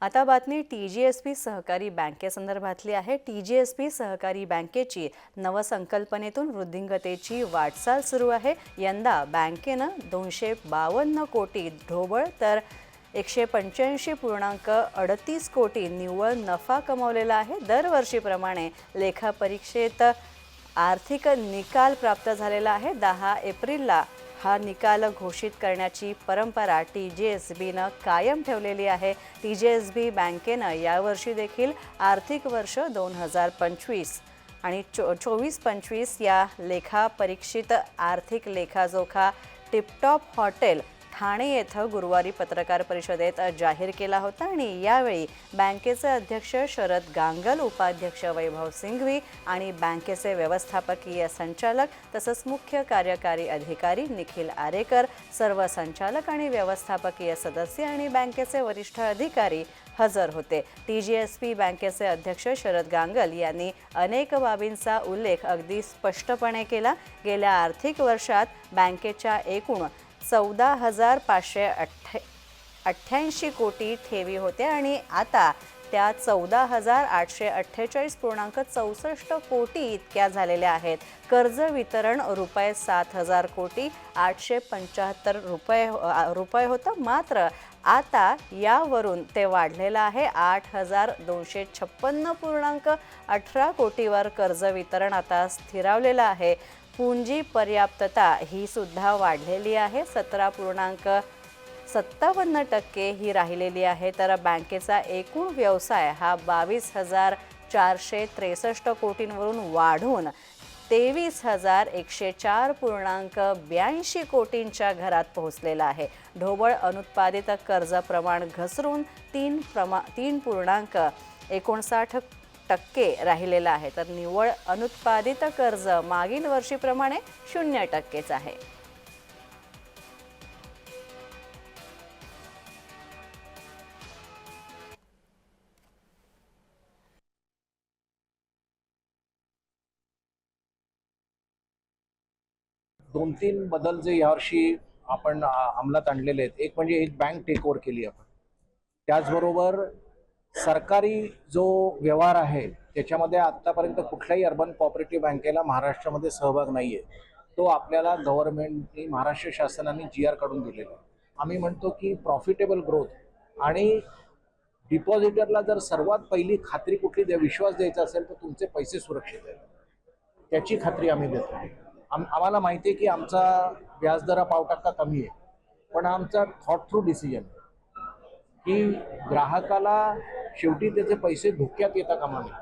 आता बातमी TGSB सहकारी बँकेसंदर्भातली आहे। TGSB सहकारी बँकेची नवसंकल्पनेतून वृद्धिंगतेची वाटचाल सुरू आहे। यंदा बँकेनं 252 कोटी ढोबळ तर 185.38 कोटी निव्वळ नफा कमावलेला आहे। दरवर्षीप्रमाणे लेखापरीक्षेत आर्थिक निकाल प्राप्त झालेला आहे। 10 एप्रिलला हा निकाल घोषित करण्याची परंपरा TGSBनं कायम ठेवलेली आहे। TGSB बँकेनं यावर्षी देखील आर्थिक वर्ष 2025 आणि 24-25 या लेखापरीक्षित आर्थिक लेखाजोखा टिपटॉप हॉटेल ठाणे येथे गुरुवारी पत्रकार परिषदेत जाहीर केला होता आणि यावेळी बँकेचे अध्यक्ष शरद गांगल, उपाध्यक्ष वैभव सिंघवी आणि बँकेचे व्यवस्थापकीय संचालक तसंच मुख्य कार्यकारी अधिकारी निखिल आरेकर, सर्व संचालक आणि व्यवस्थापकीय सदस्य आणि बँकेचे वरिष्ठ अधिकारी हजर होते। TGSB बँकेचे अध्यक्ष शरद गांगल यांनी अनेक बाबींचा उल्लेख अगदी स्पष्टपणे केला। गेल्या आर्थिक वर्षात बँकेच्या एकूण 14,588 कोटी ठेवी होते आणि आता त्या 14,848.64 कोटी इतक्या झालेल्या आहेत। कर्ज वितरण रुपये 7,000 कोटी 875 रुपये होतं, मात्र आता यावरून ते वाढलेलं आहे। 8,256.18 कोटीवर कर्ज वितरण आता स्थिरावलेलं आहे। पुंजी पर्याप्तता ही सुद्धा वाढलेली आहे, 17.57% ही राहिलेली आहे। तर बँकेचा एकूण व्यवसाय हा 22,463 कोटींवरून वाढून 23,104.82 कोटींच्या घरात पोहोचलेला आहे। ढोबळ अनुत्पादित कर्ज प्रमाण घसरून 3.59% राहिलेला आहे। तर निव्वळ अनुत्पादित कर्ज मागील वर्षीप्रमाणे 0% आहे। दोन तीन बदल जे यावर्षी आपण अंमलात आणलेले आहेत, एक म्हणजे एक बँक टेक ओव्हर केली आपण। त्याचबरोबर सरकारी जो व्यवहार आहे त्याच्यामध्ये आतापर्यंत कुठल्याही अर्बन कोऑपरेटिव्ह बँकेला महाराष्ट्रामध्ये सहभाग नाहीये, तो आपल्याला गव्हर्नमेंटने महाराष्ट्र शासनाने GR काढून दिलेला आहे। आम्ही म्हणतो की प्रॉफिटेबल ग्रोथ आणि डिपॉझिटरला जर सर्वात पहिली खात्री कुठली विश्वास द्यायचा असेल तर तुमचे पैसे सुरक्षित आहेत, त्याची खात्री आम्ही देतो। आम्हाला माहिती आहे की आमचा व्याजदर 0.5% कमी आहे, पण आमचा थॉट थ्रू डिसिजन की ग्राहकाला शेवटी त्याचे पैसे धोक्यात येता कामा नये।